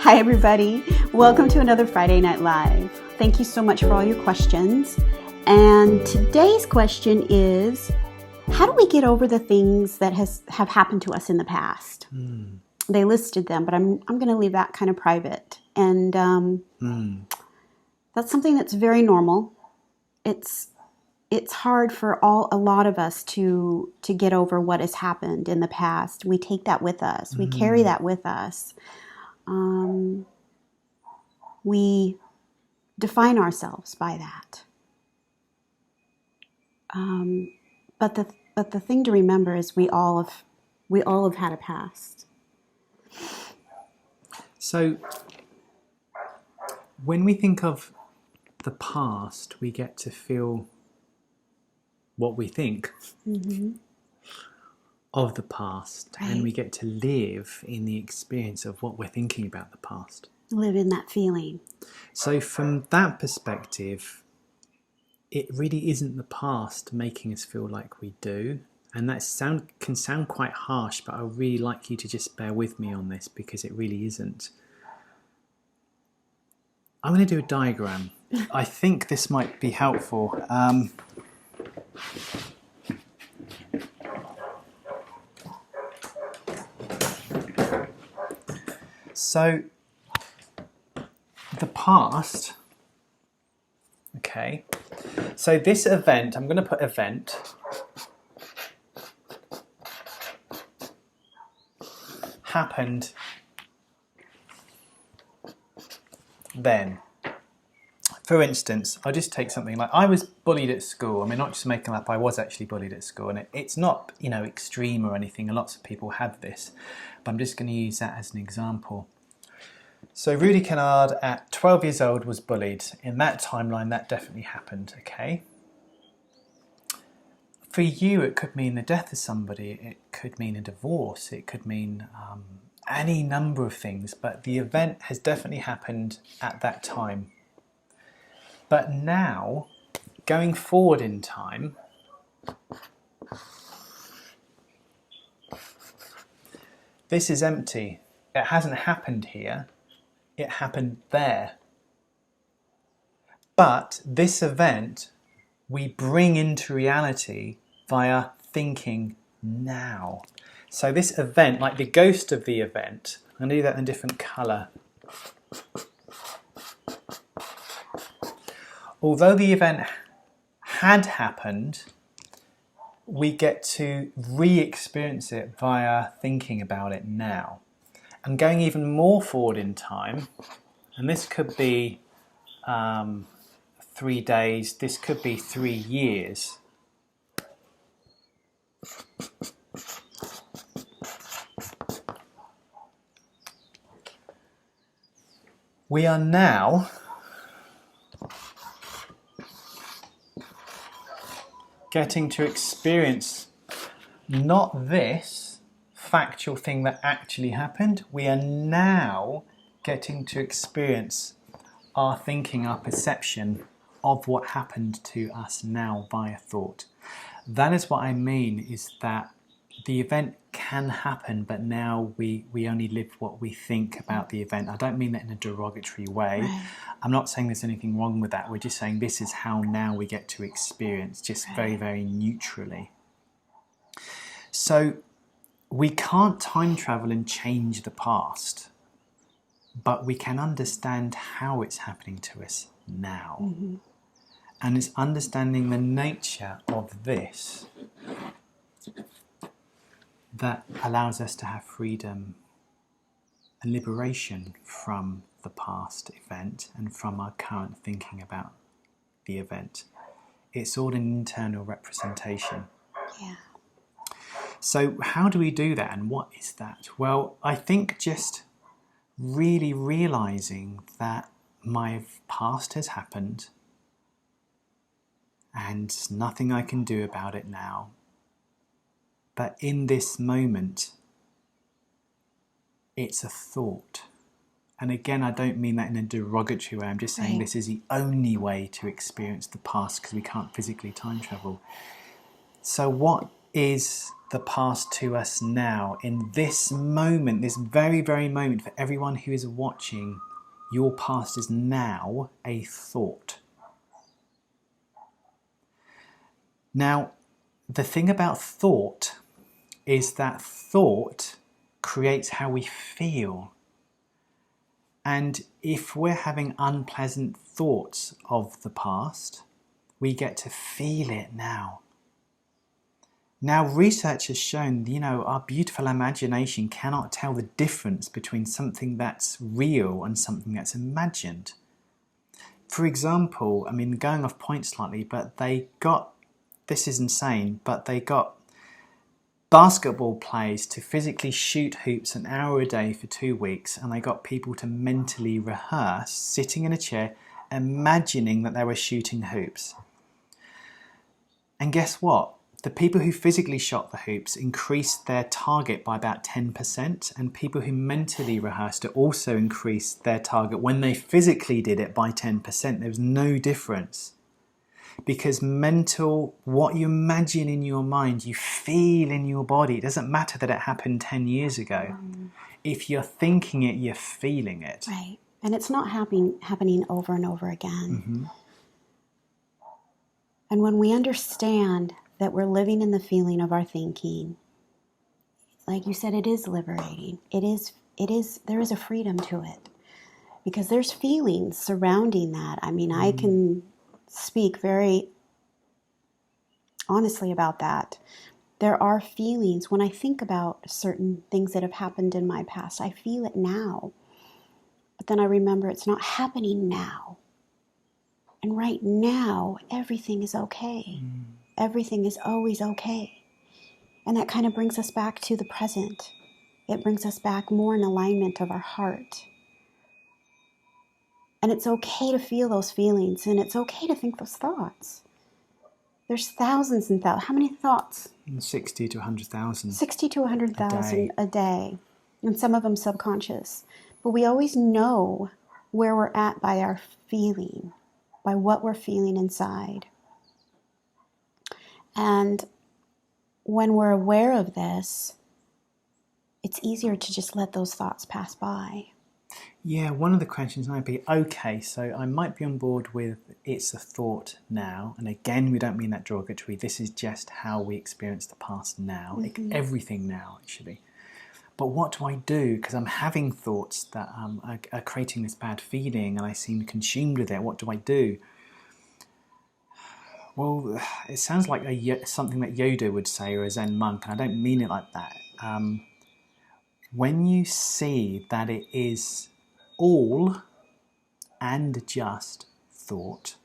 Hi, everybody. Welcome to another Friday Night Live. Thank you so much for all your questions. And today's question is, how do we get over the things that have happened to us in the past? They listed them, but I'm going to leave that kind of private. And that's something that's very normal. It's hard for a lot of us to get over what has happened in the past. We take that with us. We carry that with us. We define ourselves by that. But the thing to remember is we all have had a past. So when we think of the past, we get to feel what we think of the past, Right. and we get to live in the experience of what we're thinking about the past. Live in that feeling. So from that perspective, it really isn't the past making us feel like we do. And that can sound quite harsh, but I really like you to just bear with me on this, because it really isn't. I'm going to do a diagram. I think this might be helpful. So the past, okay, so this event, I'm going to put event, happened then. For instance, I'll just take something like, I was bullied at school. I mean, not just making up, I was actually bullied at school, and it's not, extreme or anything, and lots of people have this, but I'm just going to use that as an example. So Rudi Kennard at 12 years old was bullied. In that timeline, that definitely happened, okay? For you, it could mean the death of somebody, it could mean a divorce, it could mean any number of things, but the event has definitely happened at that time. But now, going forward in time, this is empty. It hasn't happened here. It happened there. But this event we bring into reality via thinking now. So this event, like the ghost of the event, I'm going to do that in a different colour. Although the event had happened, we get to re-experience it via thinking about it now. And going even more forward in time, and this could be 3 days, this could be 3 years. We are now getting to experience not this factual thing that actually happened. We are now getting to experience our thinking, our perception of what happened to us now via thought. That is what I mean, is that the event can happen, but now we only live what we think about the event. I don't mean that in a derogatory way. Right. I'm not saying there's anything wrong with that. We're just saying this is how now we get to experience, just very, very neutrally. So we can't time travel and change the past, but we can understand how it's happening to us now. And it's understanding the nature of this that allows us to have freedom and liberation from the past event and from our current thinking about the event. It's all an internal representation. Yeah. So how do we do that, and what is that? Well, I think just really realizing that my past has happened and there's nothing I can do about it now. But in this moment, it's a thought. And again, I don't mean that in a derogatory way. I'm just saying this is the only way to experience the past, because we can't physically time travel. So what is the past to us now? In this moment, this very, very moment, for everyone who is watching, your past is now a thought. Now, the thing about thought is that thought creates how we feel. And if we're having unpleasant thoughts of the past, we get to feel it now. Now, research has shown, our beautiful imagination cannot tell the difference between something that's real and something that's imagined. For example, going off point slightly, but this is insane, but they got basketball players to physically shoot hoops an hour a day for 2 weeks, and they got people to mentally rehearse, sitting in a chair, imagining that they were shooting hoops. And guess what? The people who physically shot the hoops increased their target by about 10%, and people who mentally rehearsed it also increased their target when they physically did it by 10%. There was no difference. Because what you imagine in your mind, you feel in your body. It doesn't matter that it happened 10 years ago. If you're thinking it, you're feeling it. Right. And it's not happening over and over again. And when we understand that we're living in the feeling of our thinking, like you said, it is liberating. There is a freedom to it. Because there's feelings surrounding that. I can speak very honestly about that. There are feelings. When I think about certain things that have happened in my past, I feel it now. But then I remember it's not happening now. And right now, everything is okay. Everything is always okay. And that kind of brings us back to the present. It brings us back more in alignment of our heart. And it's okay to feel those feelings, and it's okay to think those thoughts. There's thousands and thousands. How many thoughts? 60 to 100,000. 60 to 100,000 a day. And some of them subconscious. But we always know where we're at by our feeling, by what we're feeling inside. And when we're aware of this, it's easier to just let those thoughts pass by. Yeah, one of the questions might be, okay, so I might be on board with it's a thought now. And again, we don't mean that derogatory. This is just how we experience the past now. Like everything now, actually. But what do I do? Because I'm having thoughts that are creating this bad feeling and I seem consumed with it. What do I do? Well, it sounds like something that Yoda would say, or a Zen monk, and I don't mean it like that. When you see that it is all and just thought,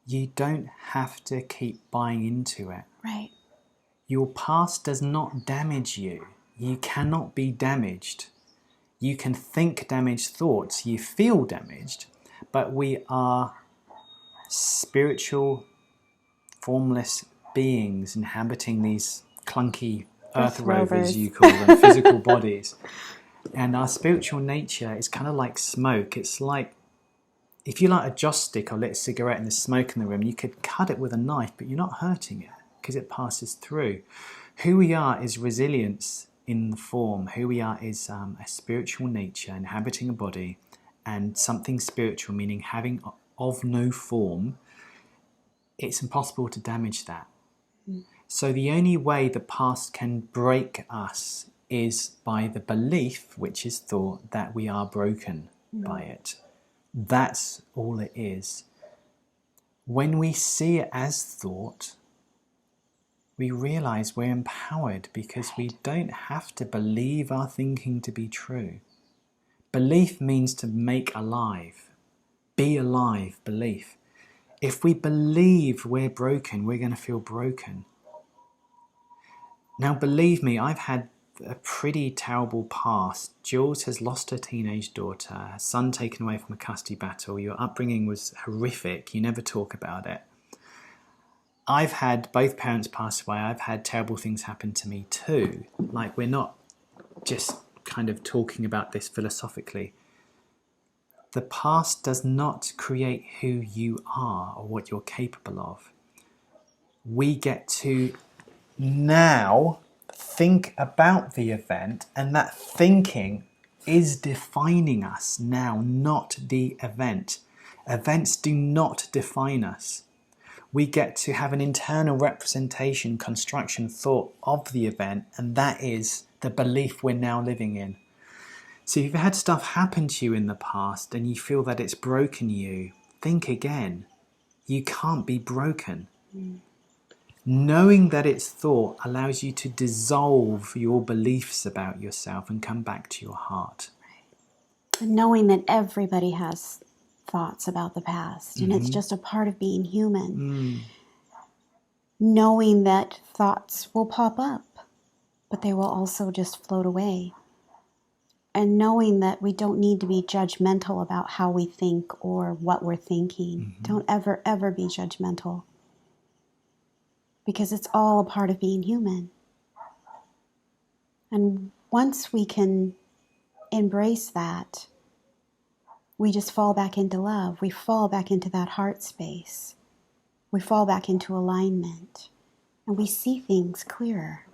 you don't have to keep buying into it. Right. Your past does not damage you. You cannot be damaged. You can think damaged thoughts. You feel damaged, but we are spiritual, formless beings inhabiting these clunky earth rovers, you call them, physical bodies. And our spiritual nature is kind of like smoke. It's like, if you light a joss stick or lit a cigarette and there's smoke in the room, you could cut it with a knife, but you're not hurting it because it passes through. Who we are is resilience in the form. Who we are is a spiritual nature inhabiting a body, and something spiritual, meaning having of no form. It's impossible to damage that. So the only way the past can break us is by the belief, which is thought, that we are broken by it. That's all it is. When we see it as thought, we realize we're empowered because we don't have to believe our thinking to be true. Belief means to make alive. Be alive, belief. If we believe we're broken, we're going to feel broken. Now, believe me, I've had a pretty terrible past. Jules has lost her teenage daughter, her son taken away from a custody battle. Your upbringing was horrific. You never talk about it. I've had both parents pass away. I've had terrible things happen to me too. Like, we're not just kind of talking about this philosophically. The past does not create who you are or what you're capable of. We get to now think about the event, and that thinking is defining us now, not the event. Events do not define us. We get to have an internal representation, construction, thought of the event, and that is the belief we're now living in. So if you've had stuff happen to you in the past and you feel that it's broken you, think again. You can't be broken. Knowing that it's thought allows you to dissolve your beliefs about yourself and come back to your heart. And knowing that everybody has thoughts about the past, and it's just a part of being human. Knowing that thoughts will pop up, but they will also just float away. And knowing that we don't need to be judgmental about how we think or what we're thinking. Don't ever, ever be judgmental. Because it's all a part of being human. And once we can embrace that, we just fall back into love. We fall back into that heart space. We fall back into alignment. And we see things clearer.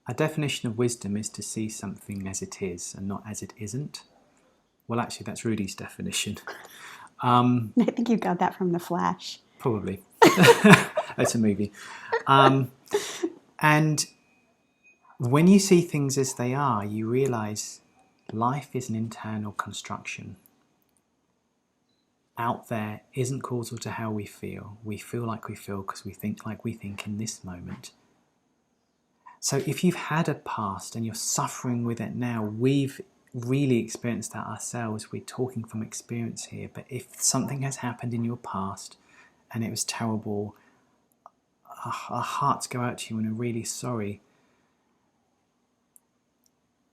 A definition of wisdom is to see something as it is and not as it isn't. Well, actually, that's Rudi's definition. I think you got that from The Flash. Probably. It's a movie. And when you see things as they are, you realise life is an internal construction. Out there isn't causal to how we feel. We feel like we feel because we think like we think in this moment. So if you've had a past and you're suffering with it now, we've really experienced that ourselves. We're talking from experience here. But if something has happened in your past and it was terrible, our hearts go out to you and are really sorry.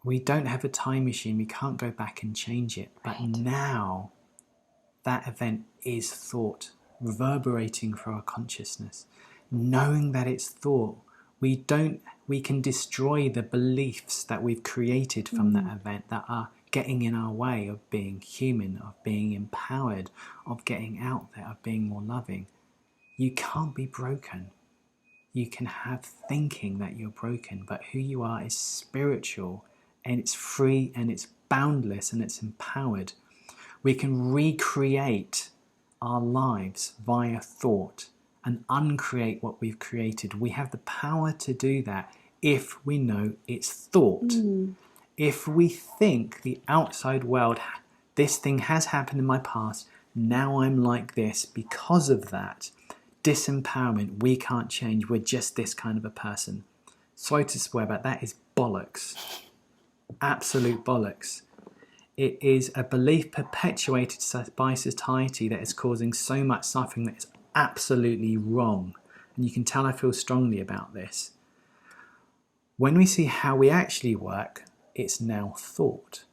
We don't have a time machine. We can't go back and change it. But now that event is thought, reverberating for our consciousness. Knowing that it's thought, we can destroy the beliefs that we've created from that event that are getting in our way of being human, of being empowered, of getting out there, of being more loving. You can't be broken. You can have thinking that you're broken, but who you are is spiritual, and it's free, and it's boundless, and it's empowered. We can recreate our lives via thought and uncreate what we've created. We have the power to do that if we know it's thought. If we think the outside world, this thing has happened in my past, now I'm like this because of that. Disempowerment, we can't change, we're just this kind of a person. Sorry to swear, but that is bollocks. Absolute bollocks. It is a belief perpetuated by society that is causing so much suffering that is absolutely wrong. And you can tell I feel strongly about this. When we see how we actually work, it's now thought.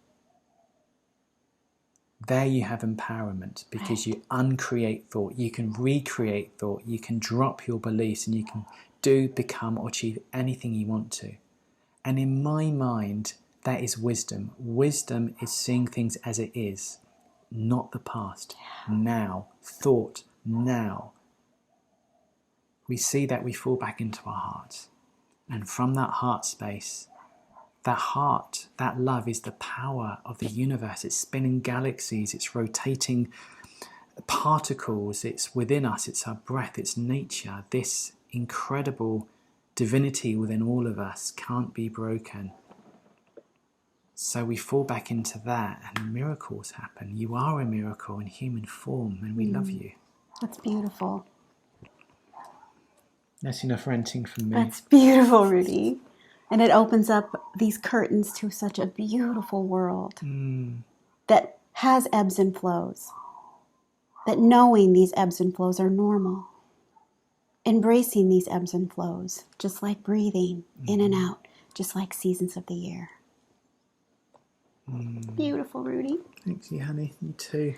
There you have empowerment because you uncreate thought. You can recreate thought. You can drop your beliefs and you can do, become or achieve anything you want to. And in my mind, that is wisdom. Wisdom is seeing things as it is, not the past. Now, thought, now. We see that we fall back into our hearts. And from that heart space, that heart, that love is the power of the universe. It's spinning galaxies, it's rotating particles, it's within us, it's our breath, it's nature. This incredible divinity within all of us can't be broken. So we fall back into that and miracles happen. You are a miracle in human form and we love you. That's beautiful. That's enough ranting from me. That's beautiful, Rudi. And it opens up these curtains to such a beautiful world that has ebbs and flows. That knowing these ebbs and flows are normal. Embracing these ebbs and flows, just like breathing in and out, just like seasons of the year. Beautiful, Rudi. Thanks, you, honey. You too.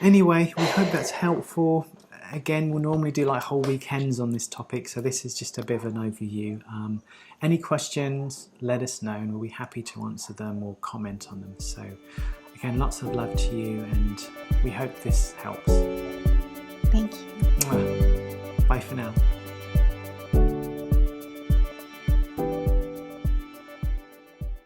Anyway, we hope that's helpful. Again, we'll normally do like whole weekends on this topic, so this is just a bit of an overview. Any questions, let us know, and we'll be happy to answer them or comment on them. So, again, lots of love to you, and we hope this helps. Thank you. Bye Bye for now.